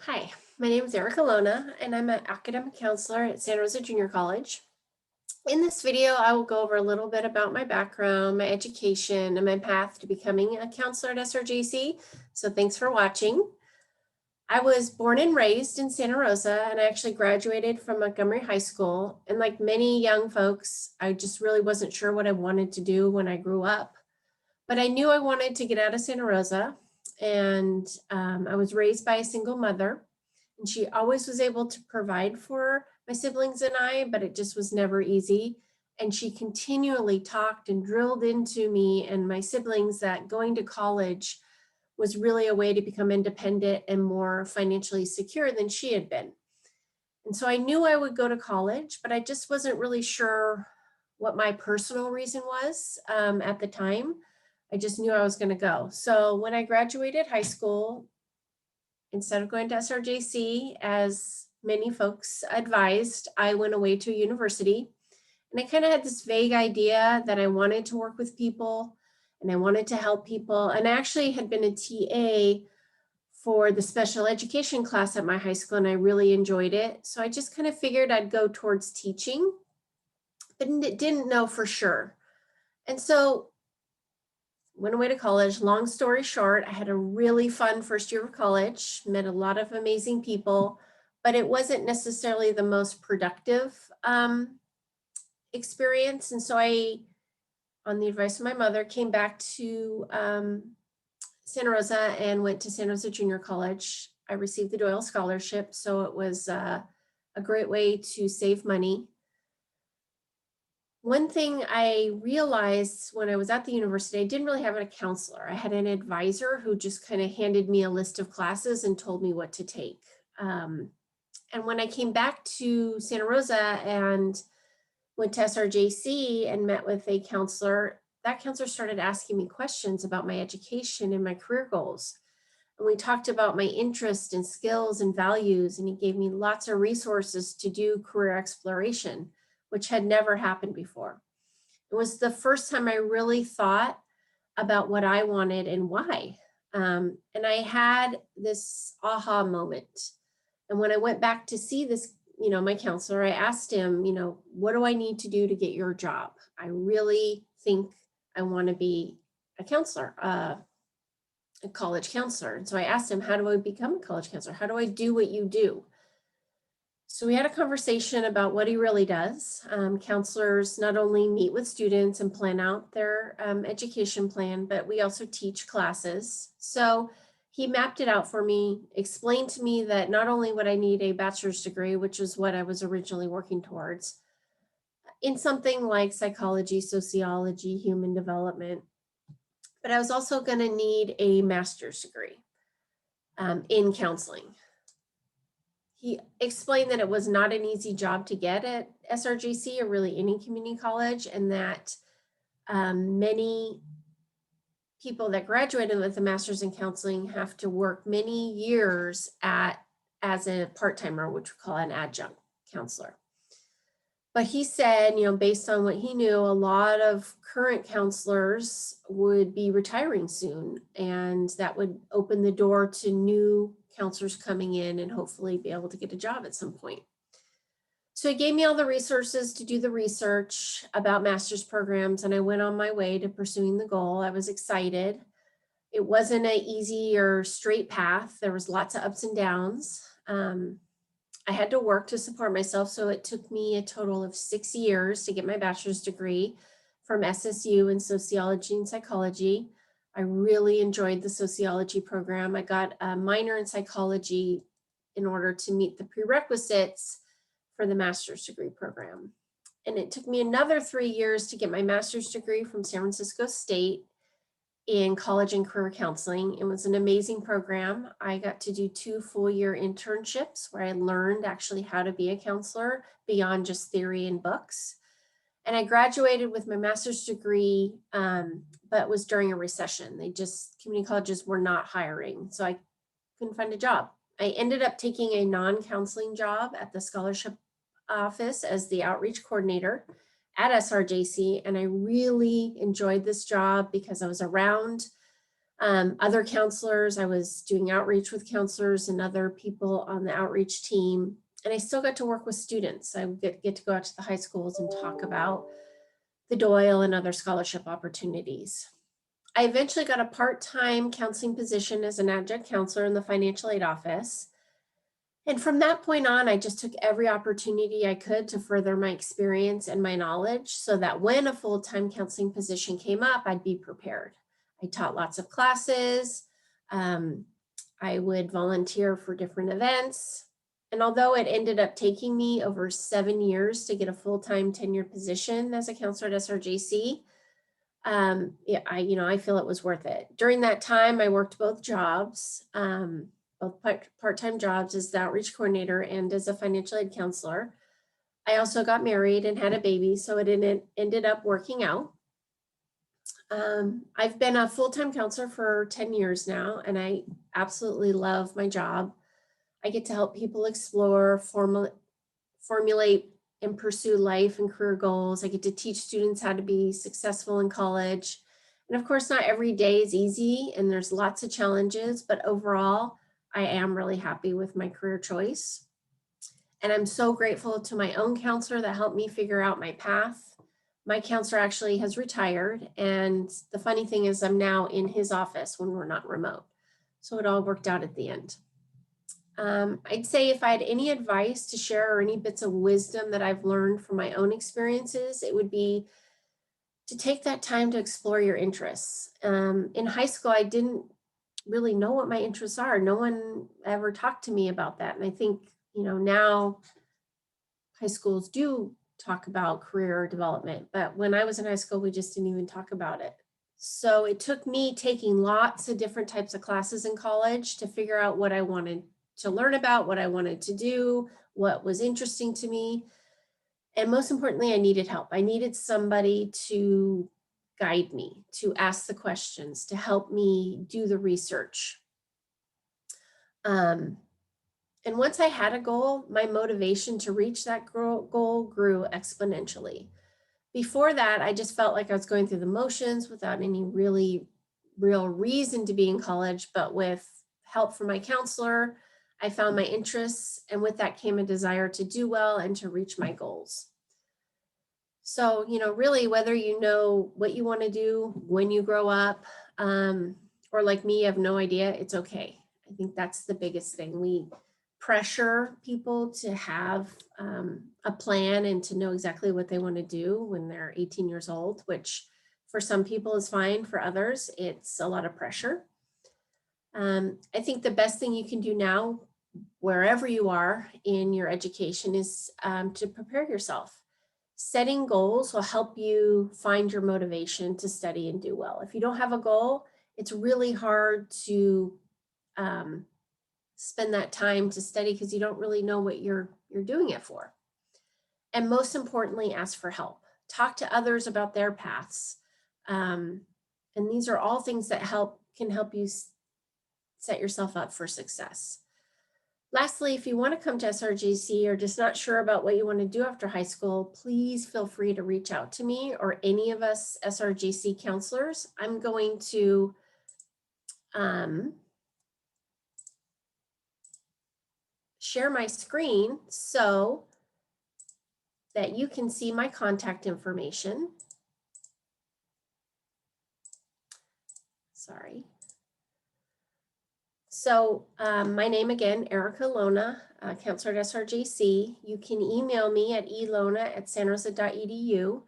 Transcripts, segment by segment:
Hi, my name is Lohne, and I'm an academic counselor at Santa Rosa Junior College. In this video, I will go over a little bit about my background, my education, and my path to becoming a counselor at SRJC. So thanks for watching. I was born and raised in Santa Rosa, and I actually graduated from Montgomery High School. And like many young folks, I just really wasn't sure what I wanted to do when I grew up. But I knew I wanted to get out of Santa Rosa, and I was raised by a single mother. And she always was able to provide for my siblings and I, but it just was never easy. And she continually talked and drilled into me and my siblings that going to college was really a way to become independent and more financially secure than she had been. And so I knew I would go to college, but I just wasn't really sure what my personal reason was at the time. I just knew I was going to go. So when I graduated high school, instead of going to SRJC, as many folks advised, I went away to a university. And I kind of had this vague idea that I wanted to work with people and I wanted to help people. And I actually had been a TA for the special education class at my high school, and I really enjoyed it. So I just kind of figured I'd go towards teaching, but didn't know for sure. And so went away to college. Long story short, I had a really fun first year of college, met a lot of amazing people, but it wasn't necessarily the most productive experience. And so I, on the advice of my mother, came back to Santa Rosa and went to Santa Rosa Junior College. I received the Doyle Scholarship, so it was a great way to save money. One thing I realized when I was at the university, I didn't really have a counselor. I had an advisor who just kind of handed me a list of classes and told me what to take. And when I came back to Santa Rosa and went to SRJC and met with a counselor, that counselor started asking me questions about my education and my career goals. And we talked about my interests and skills and values, and he gave me lots of resources to do career exploration, which had never happened before. It was the first time I really thought about what I wanted and why. And I had this aha moment. And when I went back to see this, my counselor, I asked him, what do I need to do to get your job? I really think I want to be a counselor, a college counselor. And so I asked him, how do I become a college counselor? How do I do what you do? So we had a conversation about what he really does. Counselors not only meet with students and plan out their education plan, but we also teach classes. So he mapped it out for me, explained to me that not only would I need a bachelor's degree, which is what I was originally working towards, in something like psychology, sociology, human development, but I was also going to need a master's degree in counseling. He explained that it was not an easy job to get at SRJC or really any community college, and that many people that graduated with a master's in counseling have to work many years as a part-timer, which we call an adjunct counselor. But he said, based on what he knew, a lot of current counselors would be retiring soon, and that would open the door to new counselors coming in and hopefully be able to get a job at some point. So he gave me all the resources to do the research about master's programs, and I went on my way to pursuing the goal. I was excited. It wasn't an easy or straight path. There was lots of ups and downs. I had to work to support myself, so it took me a total of 6 years to get my bachelor's degree from SSU in sociology and psychology. I really enjoyed the sociology program. I got a minor in psychology in order to meet the prerequisites for the master's degree program. And it took me another 3 years to get my master's degree from San Francisco State in college and career counseling. It was an amazing program. I got to do 2 full-year internships where I learned actually how to be a counselor beyond just theory and books. And I graduated with my master's degree, but it was during a recession. Community colleges were not hiring, so I couldn't find a job. I ended up taking a non-counseling job at the scholarship office as the outreach coordinator at SRJC, and I really enjoyed this job because I was around Other counselors, I was doing outreach with counselors and other people on the outreach team. And I still got to work with students. I get to go out to the high schools and talk about the Doyle and other scholarship opportunities. I eventually got a part-time counseling position as an adjunct counselor in the financial aid office. And from that point on, I just took every opportunity I could to further my experience and my knowledge so that when a full-time counseling position came up, I'd be prepared. I taught lots of classes. I would volunteer for different events. And although it ended up taking me over 7 years to get a full-time tenure position as a counselor at SRJC, yeah, I feel it was worth it. During that time, I worked both jobs, both part-time jobs as the outreach coordinator and as a financial aid counselor. I also got married and had a baby, so it ended up working out. I've been a full-time counselor for 10 years now, and I absolutely love my job. I get to help people explore, formulate, and pursue life and career goals. I get to teach students how to be successful in college. And of course, not every day is easy, and there's lots of challenges, but overall, I am really happy with my career choice. And I'm so grateful to my own counselor that helped me figure out my path. My counselor actually has retired, and the funny thing is I'm now in his office when we're not remote. So it all worked out at the end. I'd say if I had any advice to share or any bits of wisdom that I've learned from my own experiences, it would be to take that time to explore your interests. In high school, I didn't really know what my interests are. No one ever talked to me about that. And I think, now high schools do talk about career development, but when I was in high school, we just didn't even talk about it. So it took me taking lots of different types of classes in college to figure out what I wanted to learn about, what I wanted to do, what was interesting to me. And most importantly, I needed help. I needed somebody to guide me, to ask the questions, to help me do the research. And once I had a goal, my motivation to reach that goal grew exponentially. Before that, I just felt like I was going through the motions without any really real reason to be in college, but with help from my counselor, I found my interests, and with that came a desire to do well and to reach my goals. So, really, whether you know what you want to do when you grow up, or like me, you have no idea, it's okay. I think that's the biggest thing. We pressure people to have a plan and to know exactly what they want to do when they're 18 years old, which for some people is fine. For others, it's a lot of pressure. I think the best thing you can do now, wherever you are in your education, is to prepare yourself. Setting goals will help you find your motivation to study and do well. If you don't have a goal, it's really hard to spend that time to study because you don't really know what you're doing it for. And most importantly, ask for help. Talk to others about their paths. And these are all things that can help you set yourself up for success. Lastly, if you want to come to SRJC or just not sure about what you want to do after high school, please feel free to reach out to me or any of us SRJC counselors. I'm going to share my screen so that you can see my contact information. Sorry. So my name again, Erica Lohne, counselor at SRJC. You can email me at elohne@santarosa.edu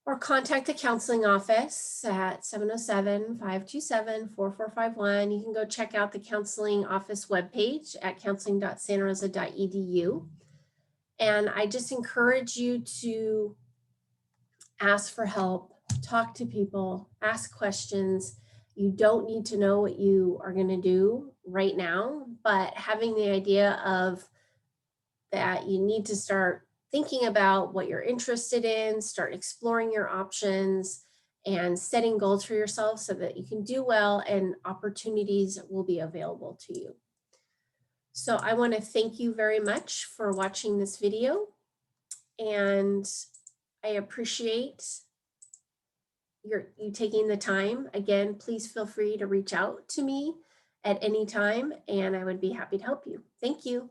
or contact the counseling office at 707-527-4451. You can go check out the counseling office webpage at counseling.santarosa.edu. And I just encourage you to ask for help, talk to people, ask questions. You don't need to know what you are going to do right now, but having the idea of that you need to start thinking about what you're interested in, start exploring your options, and setting goals for yourself so that you can do well and opportunities will be available to you. So I want to thank you very much for watching this video, and I appreciate you taking the time. Again, please feel free to reach out to me at any time, and I would be happy to help you. Thank you.